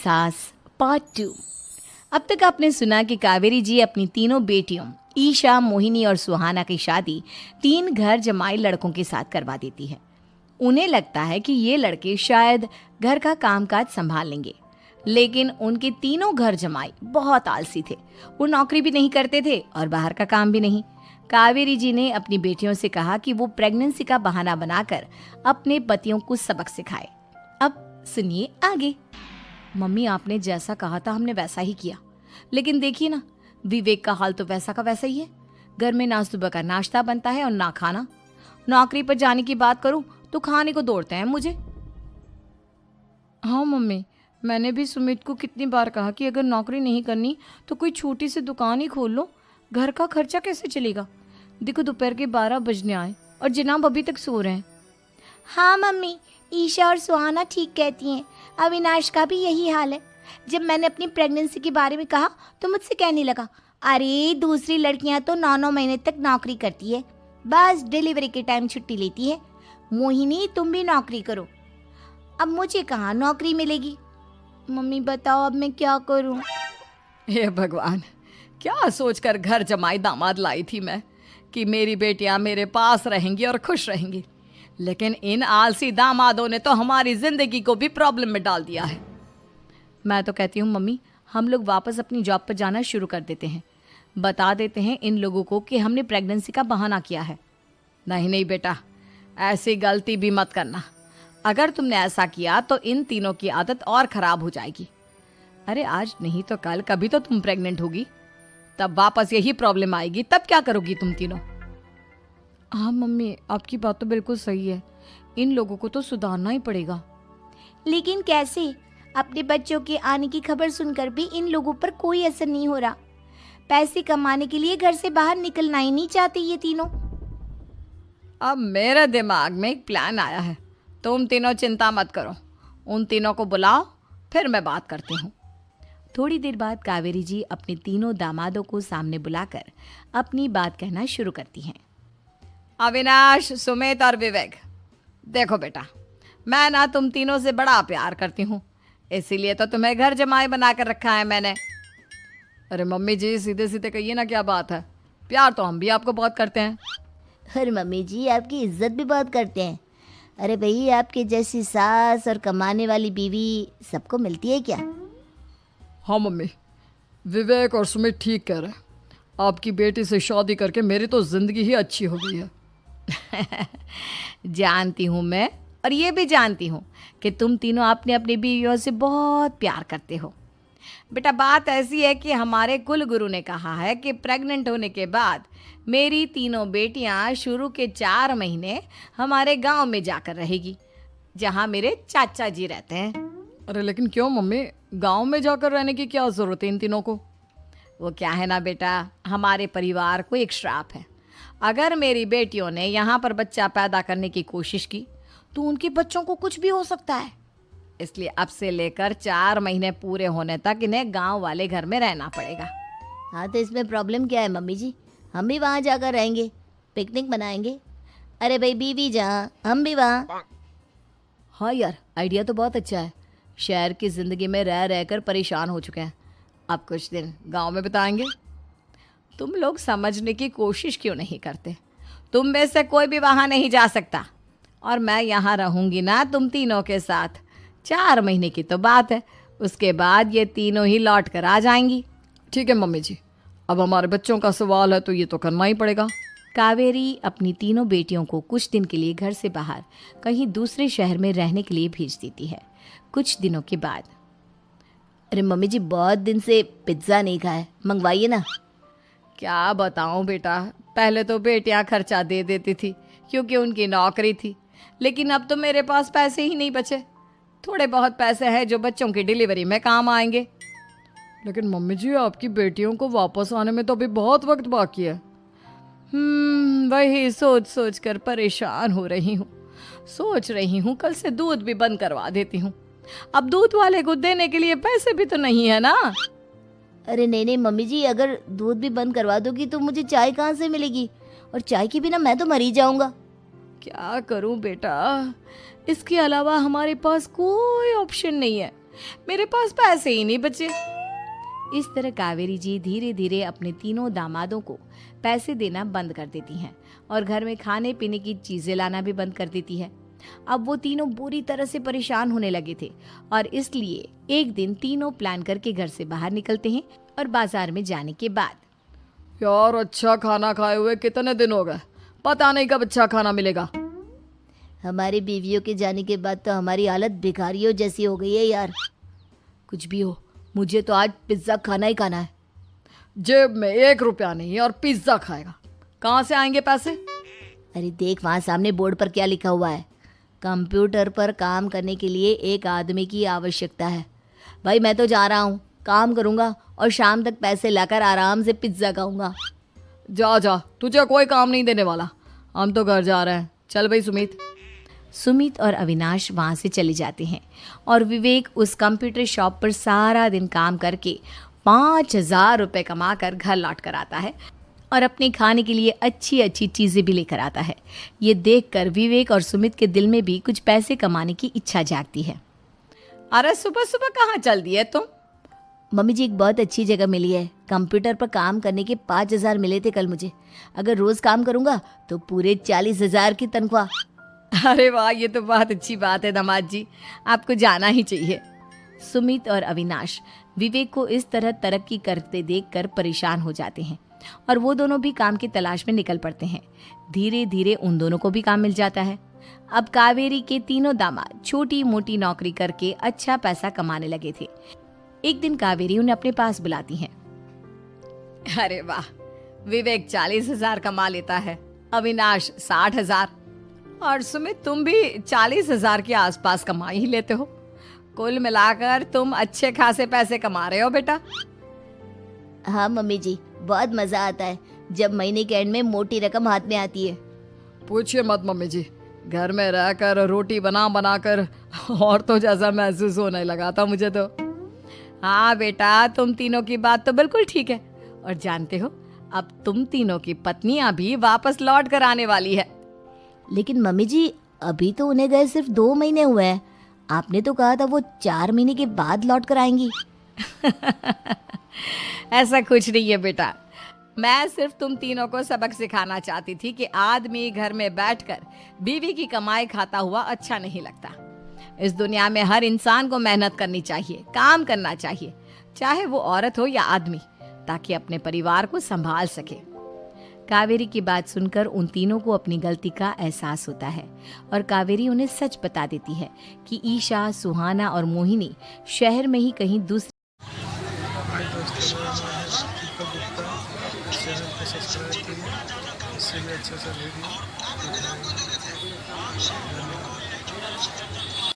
सास पार्ट 2। अब तक आपने सुना कि कावेरी जी अपनी तीनों बेटियों ईशा, मोहिनी और सुहाना की शादी 3 घर जमाई लड़कों के साथ करवा देती है। उन्हें लगता है कि ये लड़के शायद घर का कामकाज संभाल लेंगे, लेकिन उनके तीनों घर जमाई बहुत आलसी थे। वो नौकरी भी नहीं करते थे और बाहर का काम भी नहीं। कावेरी जी ने अपनी बेटियों से कहा कि वो प्रेगनेंसी का बहाना बनाकर अपने पतियों को सबक सिखाए। अब सुनिए आगे। मम्मी, आपने जैसा कहा था हमने वैसा ही किया, लेकिन देखिए ना, विवेक का हाल तो वैसा का वैसा ही है। घर में ना सुबह का नाश्ता बनता है और ना खाना। नौकरी पर जाने की बात करूं तो खाने को दौड़ते हैं मुझे। हाँ मम्मी, मैंने भी सुमित को कितनी बार कहा कि अगर नौकरी नहीं करनी तो कोई छोटी सी दुकान ही खोल लो। घर का खर्चा कैसे चलेगा? देखो दोपहर के 12 बजने आए और जनाब अभी तक सो रहे हैं। हाँ मम्मी, ईशा और सुहाना ठीक कहती हैं। अविनाश का भी यही हाल है। जब मैंने अपनी प्रेगनेंसी के बारे में कहा तो मुझसे कहने लगा, अरे दूसरी लड़कियां तो 9-9 महीने तक नौकरी करती है, बस डिलीवरी के टाइम छुट्टी लेती है। मोहिनी, तुम भी नौकरी करो। अब मुझे कहाँ नौकरी मिलेगी? मम्मी बताओ अब मैं क्या करूँ? हे भगवान, क्या सोचकर घर जमाई दामाद लाई थी मैं कि मेरी बेटियां मेरे पास रहेंगी और खुश रहेंगी, लेकिन इन आलसी दामादों ने तो हमारी जिंदगी को भी प्रॉब्लम में डाल दिया है। मैं तो कहती हूँ मम्मी, हम लोग वापस अपनी जॉब पर जाना शुरू कर देते हैं। बता देते हैं इन लोगों को कि हमने प्रेगनेंसी का बहाना किया है। नहीं नहीं बेटा, ऐसी गलती भी मत करना। अगर तुमने ऐसा किया तो इन तीनों की आदत और ख़राब हो जाएगी। अरे आज नहीं तो कल कभी तो तुम प्रेग्नेंट होगी, तब वापस यही प्रॉब्लम आएगी। तब क्या करोगी तुम तीनों? हाँ मम्मी, आपकी बात तो बिल्कुल सही है। इन लोगों को तो सुधारना ही पड़ेगा। लेकिन कैसे? अपने बच्चों के आने की खबर सुनकर भी इन लोगों पर कोई असर नहीं हो रहा। पैसे कमाने के लिए घर से बाहर निकलना ही नहीं चाहते ये तीनों। अब मेरे दिमाग में एक प्लान आया है। तुम तीनों चिंता मत करो, उन तीनों को बुलाओ, फिर मैं बात करती हूँ। थोड़ी देर बाद कावेरी जी अपने तीनों दामादों को सामने बुलाकर अपनी बात कहना शुरू करती हैं। अविनाश, सुमित और विवेक, देखो बेटा, मैं ना तुम तीनों से बड़ा प्यार करती हूँ, इसीलिए तो तुम्हें घर जमाई बना कर रखा है मैंने। अरे मम्मी जी, सीधे सीधे कहिए ना, क्या बात है? प्यार तो हम भी आपको बहुत करते हैं। अरे मम्मी जी, आपकी इज्जत भी बहुत करते हैं। अरे भाई, आपके जैसी सास और कमाने वाली बीवी सबको मिलती है क्या? हाँ मम्मी, विवेक और सुमित ठीक कह रहे हैं। आपकी बेटी से शादी करके मेरी तो ज़िंदगी ही अच्छी हो गई है। जानती हूँ मैं, और ये भी जानती हूँ कि तुम तीनों अपनी अपनी बीवियों से बहुत प्यार करते हो। बेटा, बात ऐसी है कि हमारे कुल गुरु ने कहा है कि प्रेग्नेंट होने के बाद मेरी तीनों बेटियां शुरू के 4 महीने हमारे गांव में जाकर रहेगी, जहां मेरे चाचा जी रहते हैं। अरे लेकिन क्यों मम्मी, गांव में जाकर रहने की क्या ज़रूरत है इन तीनों को? वो क्या है ना बेटा, हमारे परिवार को एक श्राप है। अगर मेरी बेटियों ने यहाँ पर बच्चा पैदा करने की कोशिश की तो उनके बच्चों को कुछ भी हो सकता है। इसलिए अब से लेकर 4 महीने पूरे होने तक इन्हें गांव वाले घर में रहना पड़ेगा। हाँ तो इसमें प्रॉब्लम क्या है मम्मी जी? हम भी वहाँ जाकर रहेंगे, पिकनिक मनाएंगे। अरे भाई, बीवी जहाँ हम भी वहाँ। हाँ यार, आइडिया तो बहुत अच्छा है। शहर की ज़िंदगी में रह रहकर परेशान हो चुके हैं, अब कुछ दिन गांव में बिताएंगे। तुम लोग समझने की कोशिश क्यों नहीं करते? तुम में से कोई भी वहाँ नहीं जा सकता, और मैं यहाँ रहूँगी ना तुम तीनों के साथ। 4 महीने की तो बात है, उसके बाद ये तीनों ही लौट कर आ जाएंगी। ठीक है मम्मी जी, अब हमारे बच्चों का सवाल है तो ये तो करना ही पड़ेगा। कावेरी अपनी तीनों बेटियों को कुछ दिन के लिए घर से बाहर कहीं दूसरे शहर में रहने के लिए भेज देती है। कुछ दिनों के बाद, अरे मम्मी जी, बहुत दिन से पिज्ज़ा नहीं खाया, मंगवाइए ना। क्या बताऊं बेटा, पहले तो बेटियां खर्चा दे देती थी क्योंकि उनकी नौकरी थी, लेकिन अब तो मेरे पास पैसे ही नहीं बचे। थोड़े बहुत पैसे हैं जो बच्चों की डिलीवरी में काम आएंगे। लेकिन मम्मी जी, आपकी बेटियों को वापस आने में तो अभी बहुत वक्त बाकी है। वही सोच सोच कर परेशान हो रही हूँ। सोच रही हूँ कल से दूध भी बंद करवा देती हूँ। अब दूध वाले को देने के लिए पैसे भी तो नहीं है ना। अरे नहीं नहीं मम्मी जी, अगर दूध भी बंद करवा दोगी तो मुझे चाय कहाँ से मिलेगी? और चाय के बिना मैं तो मर ही जाऊंगा। क्या करूं बेटा, इसके अलावा हमारे पास कोई ऑप्शन नहीं है। मेरे पास पैसे ही नहीं बचे। इस तरह कावेरी जी धीरे धीरे अपने तीनों दामादों को पैसे देना बंद कर देती हैं और घर में खाने पीने की चीजें लाना भी बंद कर देती है। अब वो तीनों बुरी तरह से परेशान होने लगे थे और इसलिए एक दिन तीनों प्लान करके घर से बाहर निकलते हैं और बाजार में जाने के बाद यार अच्छा खाना खाए हुए कितने दिन हो गए, पता नहीं कब अच्छा खाना मिलेगा। हमारी बीवियों के जाने के बाद तो हमारी हालत भिखारियों जैसी हो गई है यार। कुछ भी हो, मुझे तो आज पिज्ज़ा खाना ही खाना है। जेब में 1 रुपया नहीं और पिज्जा खाएगा, कहाँ से आएंगे पैसे? अरे देख वहाँ सामने बोर्ड पर क्या लिखा हुआ है, कंप्यूटर पर काम करने के लिए एक आदमी की आवश्यकता है। भाई मैं तो जा रहा हूँ, काम करूँगा और शाम तक पैसे लाकर आराम से पिज्ज़ा खाऊंगा। जा जा, तुझे कोई काम नहीं देने वाला, हम तो घर जा रहे हैं। चल भाई सुमित। सुमित और अविनाश वहाँ से चले जाते हैं और विवेक उस कंप्यूटर शॉप पर सारा दिन काम करके 5,000 रुपये कमा कर घर लौट कर आता है और अपने खाने के लिए अच्छी अच्छी चीज़ें भी लेकर आता है। ये देखकर विवेक और सुमित के दिल में भी कुछ पैसे कमाने की इच्छा जागती है। अरे सुबह सुबह कहाँ चल दी है तुम? मम्मी जी एक बहुत अच्छी जगह मिली है, कंप्यूटर पर काम करने के 5,000 मिले थे कल मुझे। अगर रोज काम करूँगा तो पूरे 40,000 की तनख्वाह। अरे वाह, ये तो बहुत अच्छी बात है दामाद जी, आपको जाना ही चाहिए। सुमित और अविनाश विवेक को इस तरह तरक्की करते देखकर परेशान हो जाते हैं और वो दोनों भी काम की तलाश में निकल पड़ते हैं। धीरे धीरे उन दोनों को भी काम मिल जाता है। अब कावेरी के तीनों दामाद छोटी मोटी नौकरी करके अच्छा पैसा कमाने लगे थे। एक दिन कावेरी उन्हें अपने पास बुलाती है। अरे वाह, विवेक 40,000 कमा लेता है, अविनाश 60,000 और सुमित तुम भी 40,000 के आसपास कमा ही लेते हो। कुल मिलाकर तुम अच्छे खासे पैसे कमा रहे हो बेटा। हाँ मम्मी जी, बहुत मज़ा आता है जब महीने के एंड में मोटी रकम हाथ में आती है। पूछिए मत मम्मी जी, घर में रहकर रोटी बना बना कर औरतों जैसा महसूस होने लगा था मुझे तो। हाँ बेटा, तुम तीनों की बात तो बिल्कुल ठीक है और जानते हो अब तुम तीनों की पत्नियां भी वापस लौट कर आने वाली है। लेकिन मम्मी जी अभी तो उन्हें गए सिर्फ 2 महीने हुए हैं, आपने तो कहा था वो 4 महीने के बाद लौट कर आएंगी। ऐसा कुछ नहीं है बेटा, मैं सिर्फ तुम तीनों को सबक सिखाना चाहती थी कि आदमी घर में बैठकर बीवी की कमाई खाता हुआ अच्छा नहीं लगता। इस दुनिया में हर इंसान को मेहनत करनी चाहिए, काम करना चाहिए, चाहे वो औरत हो या आदमी, ताकि अपने परिवार को संभाल सके। कावेरी की बात सुनकर उन तीनों को अपनी गलती का एहसास होता है और कावेरी उन्हें सच बता देती है कि ईशा, सुहाना और मोहिनी शहर में ही कहीं दूसरी चैनल को सब्सक्राइब करिए, इससे भी अच्छा वीडियो दिखाएंगे। धन्यवाद।